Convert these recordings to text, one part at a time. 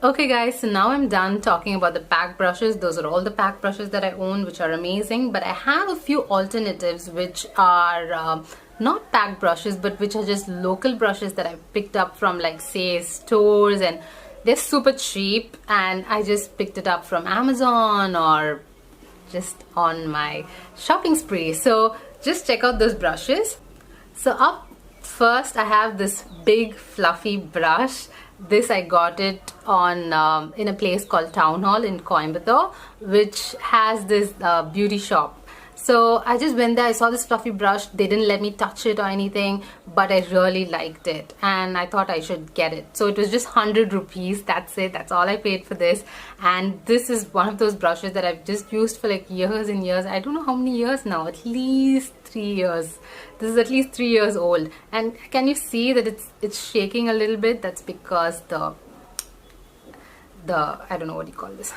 Okay guys, so now I'm done talking about the pack brushes. Those are all the pack brushes that I own, which are amazing. But I have a few alternatives which are not pack brushes, but which are just local brushes that I've picked up from, like, say, stores, and they're super cheap, and I just picked it up from Amazon or just on my shopping spree. So just check out those brushes. So up first I have this big fluffy brush. This I got it on in a place called Town Hall in Coimbatore, which has this beauty shop. So I just went there, I saw this fluffy brush, they didn't let me touch it or anything, but I really liked it and I thought I should get it. So it was just 100 rupees, that's it, that's all I paid for this. And this is one of those brushes that I've just used for like years and years. I don't know how many years now, at least 3 years. This is at least 3 years old. And can you see that it's shaking a little bit? That's because the I don't know what you call this.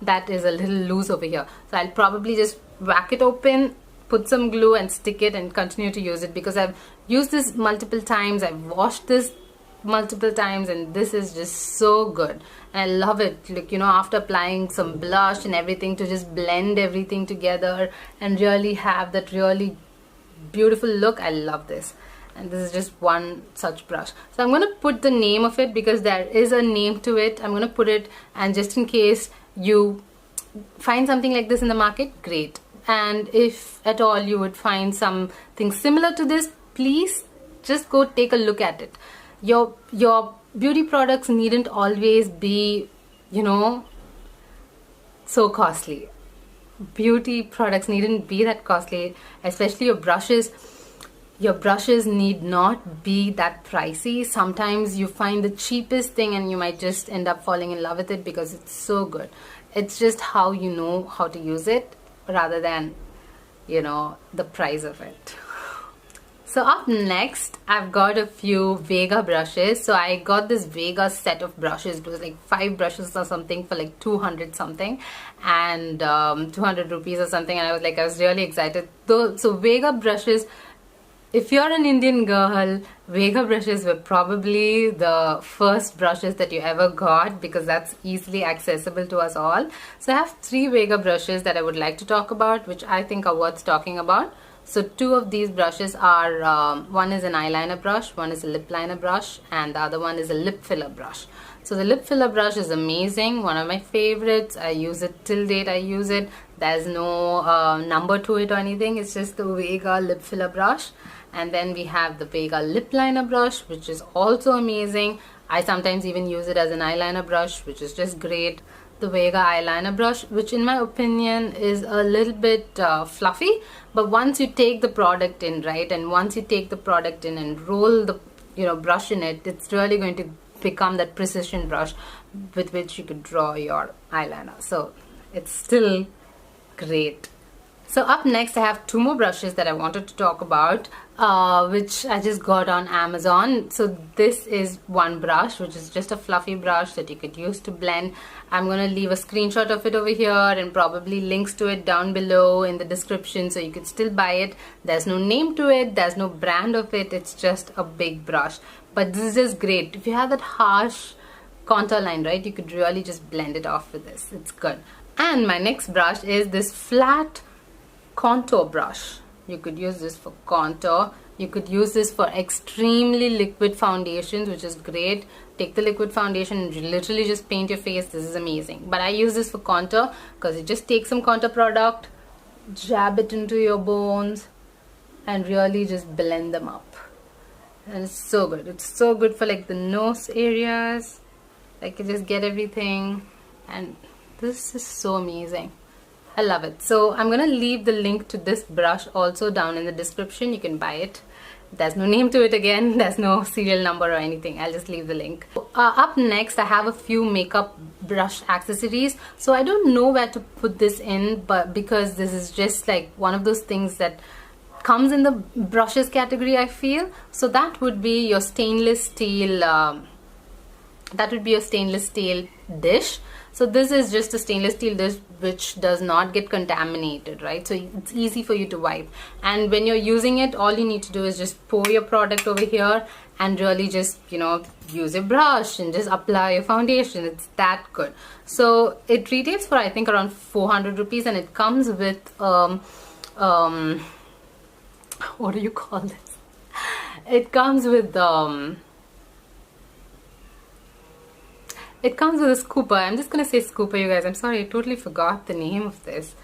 That is a little loose over here. So I'll probably just whack it open, put some glue and stick it and continue to use it, because I've used this multiple times, I've washed this multiple times, and this is just so good. And I love it, like, you know, after applying some blush and everything, to just blend everything together and really have that really beautiful look. I love this. And this is just one such brush. So I'm going to put the name of it because there is a name to it. I'm going to put it, and just in case you find something like this in the market, great. And if at all you would find something similar to this, please just go take a look at it. Your beauty products needn't always be, you know, so costly. Beauty products needn't be that costly, especially your brushes. Your brushes need not be that pricey. Sometimes you find the cheapest thing and you might just end up falling in love with it because it's so good. It's just how you know how to use it rather than, you know, the price of it. So up next, I've got a few Vega brushes. So I got this Vega set of brushes. It was like 5 brushes or something for like 200 something, and 200 rupees or something. And I was really excited. So Vega brushes, if you're an Indian girl, Vega brushes were probably the first brushes that you ever got, because that's easily accessible to us all. So I have 3 Vega brushes that I would like to talk about, which I think are worth talking about. So 2 of these brushes are, one is an eyeliner brush, one is a lip liner brush, and the other one is a lip filler brush. So the lip filler brush is amazing, one of my favorites. I use it till date, I use it. There's no number to it or anything, it's just the Vega lip filler brush. And then we have the Vega lip liner brush, which is also amazing. I sometimes even use it as an eyeliner brush, which is just great. The Vega eyeliner brush, which in my opinion is a little bit fluffy, but once you take the product in, right, and once you take the product in and roll the, you know, brush in it, it's really going to become that precision brush with which you could draw your eyeliner. So it's still great. So up next, I have 2 more brushes that I wanted to talk about, which I just got on Amazon. So this is one brush, which is just a fluffy brush that you could use to blend. I'm going to leave a screenshot of it over here and probably links to it down below in the description, so you could still buy it. There's no name to it, there's no brand of it, it's just a big brush. But this is just great. If you have that harsh contour line, right, you could really just blend it off with this. It's good. And my next brush is this flat contour brush. You could use this for contour. You could use this for extremely liquid foundations, which is great. Take the liquid foundation and you literally just paint your face. This is amazing. But I use this for contour because you just take some contour product, jab it into your bones, and really just blend them up. And it's so good. It's so good for like the nose areas. Like, you just get everything, and this is so amazing. I love it. So I'm gonna leave the link to this brush also down in the description. You can buy it. There's no name to it again, there's no serial number or anything. I'll just leave the link. Up next, I have a few makeup brush accessories. So I don't know where to put this in, but because this is just like one of those things that comes in the brushes category, I feel. So that would be your stainless steel dish. So this is just a stainless steel dish which does not get contaminated, right? So it's easy for you to wipe. And when you're using it, all you need to do is just pour your product over here and really just, you know, use a brush and just apply your foundation. It's that good. So it retails for, I think, around 400 rupees, and it comes with what do you call this? It comes with a scooper. I'm just gonna say scooper, you guys. I'm sorry, I totally forgot the name of this.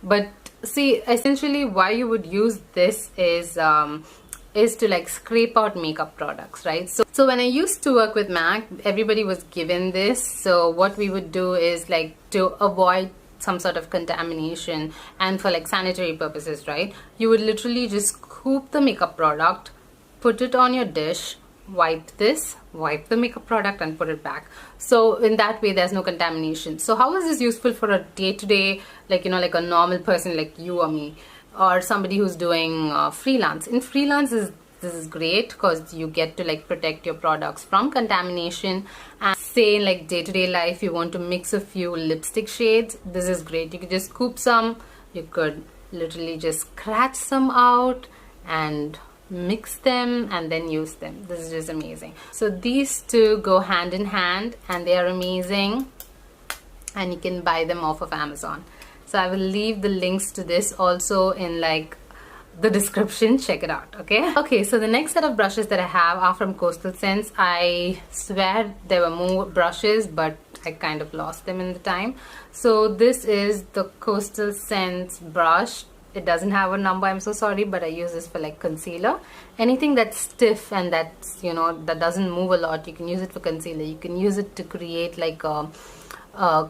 But see, essentially why you would use this is to like scrape out makeup products, right? So when I used to work with MAC, everybody was given this. So what we would do is like to avoid some sort of contamination and for like sanitary purposes, right? You would literally just scoop the makeup product, put it on your dish, wipe the makeup product and put it back. So in that way there's no contamination. So how is this useful for a day-to-day, like, you know, like a normal person like you or me, or somebody who's doing freelance? In freelance, this is great because you get to like protect your products from contamination. And say in like day-to-day life you want to mix a few lipstick shades, this is great. You could just scoop some, you could literally just scratch some out and mix them and then use them. This is just amazing. So these two go hand in hand and they are amazing, and you can buy them off of Amazon. So I will leave the links to this also in like the description. Check it out. Okay, so the next set of brushes that I have are from Coastal Scents. I swear there were more brushes, but I kind of lost them in the time. So this is the Coastal Scents brush. It doesn't have a number, I'm so sorry, but I use this for like concealer. Anything that's stiff and that's, you know, that doesn't move a lot, you can use it for concealer. You can use it to create like a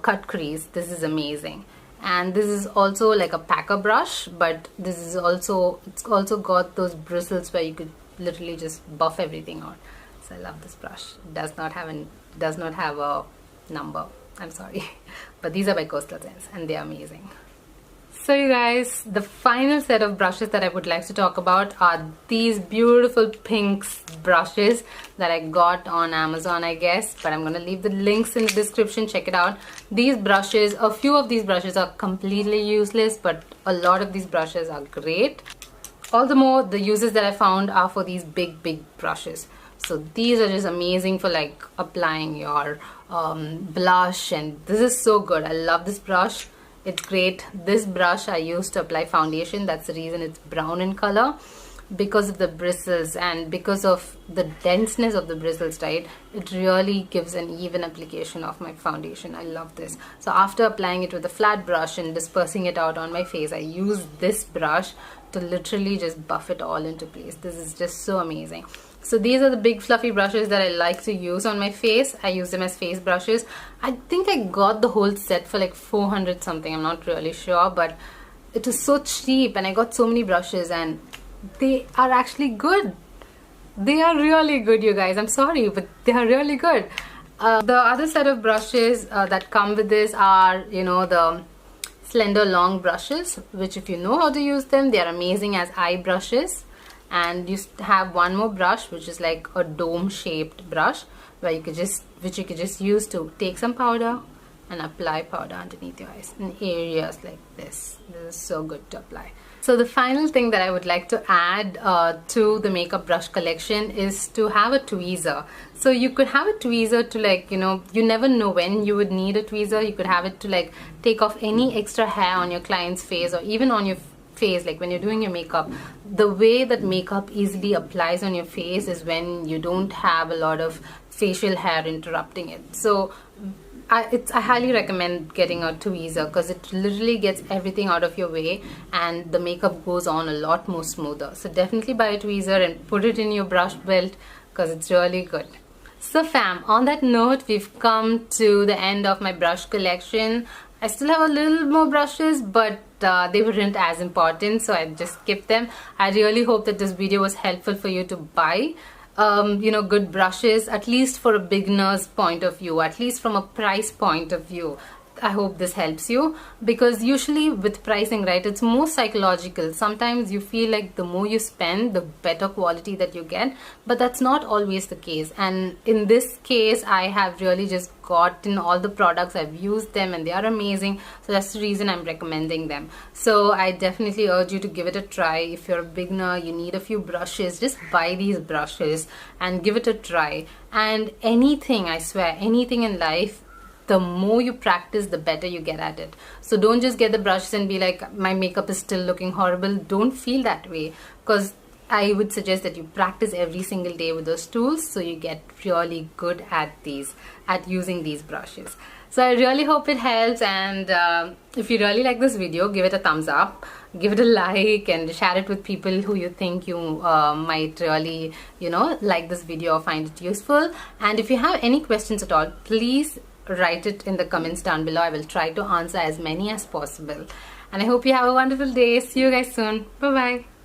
cut crease. This is amazing. And this is also like a packer brush, but this is also, it's also got those bristles where you could literally just buff everything out. So I love this brush. It does not have a number, I'm sorry. But these are by Coastal Scents and they are amazing. So you guys, the final set of brushes that I would like to talk about are these beautiful pinks brushes that I got on Amazon, I guess, but I'm gonna leave the links in the description. Check it out. These brushes, a few of these brushes are completely useless, but a lot of these brushes are great. All the more, the uses that I found are for these big brushes. So these are just amazing for like applying your blush, and this is so good. I love this brush. It's great. This brush I use to apply foundation. That's the reason it's brown in color, because of the bristles and because of the denseness of the bristles, right? It really gives an even application of my foundation. I love this. So after applying it with a flat brush and dispersing it out on my face, I use this brush to literally just buff it all into place. This is just so amazing. So these are the big fluffy brushes that I like to use on my face. I use them as face brushes. I think I got the whole set for like 400 something. I'm not really sure, but it was so cheap and I got so many brushes and they are actually good. They are really good, you guys. I'm sorry, but they are really good. The other set of brushes that come with this are, you know, the slender long brushes, which if you know how to use them, they are amazing as eye brushes. And you have one more brush which is like a dome shaped brush where you could just use to take some powder and apply powder underneath your eyes in areas like this. This is so good to apply. So the final thing that I would like to add to the makeup brush collection is to have a tweezer. So you could have a tweezer to like, you know, you never know when you would need a tweezer. You could have it to like take off any extra hair on your client's face or even on your face, like when you're doing your makeup. The way that makeup easily applies on your face is when you don't have a lot of facial hair interrupting it. So I highly recommend getting a tweezer because it literally gets everything out of your way and the makeup goes on a lot more smoother. So definitely buy a tweezer and put it in your brush belt because it's really good. So fam, on that note, we've come to the end of my brush collection. I still have a little more brushes, but they weren't as important, so I just skipped them. I really hope that this video was helpful for you to buy you know, good brushes, at least for a beginner's point of view, at least from a price point of view. I hope this helps you, because usually with pricing, right, it's more psychological. Sometimes you feel like the more you spend, the better quality that you get, but that's not always the case. And in this case, I have really just gotten all the products, I've used them and they are amazing, so that's the reason I'm recommending them. So I definitely urge you to give it a try. If you're a beginner, you need a few brushes, just buy these brushes and give it a try. And anything, I swear, anything in life, the more you practice, the better you get at it. So don't just get the brushes and be like, my makeup is still looking horrible. Don't feel that way, because I would suggest that you practice every single day with those tools, so you get really good at using these brushes. So I really hope it helps, and if you really like this video, give it a thumbs up, give it a like, and share it with people who you think you might really, like this video or find it useful. And if you have any questions at all, please write it in the comments down below. I will try to answer as many as possible. And I hope you have a wonderful day. See you guys soon. Bye bye.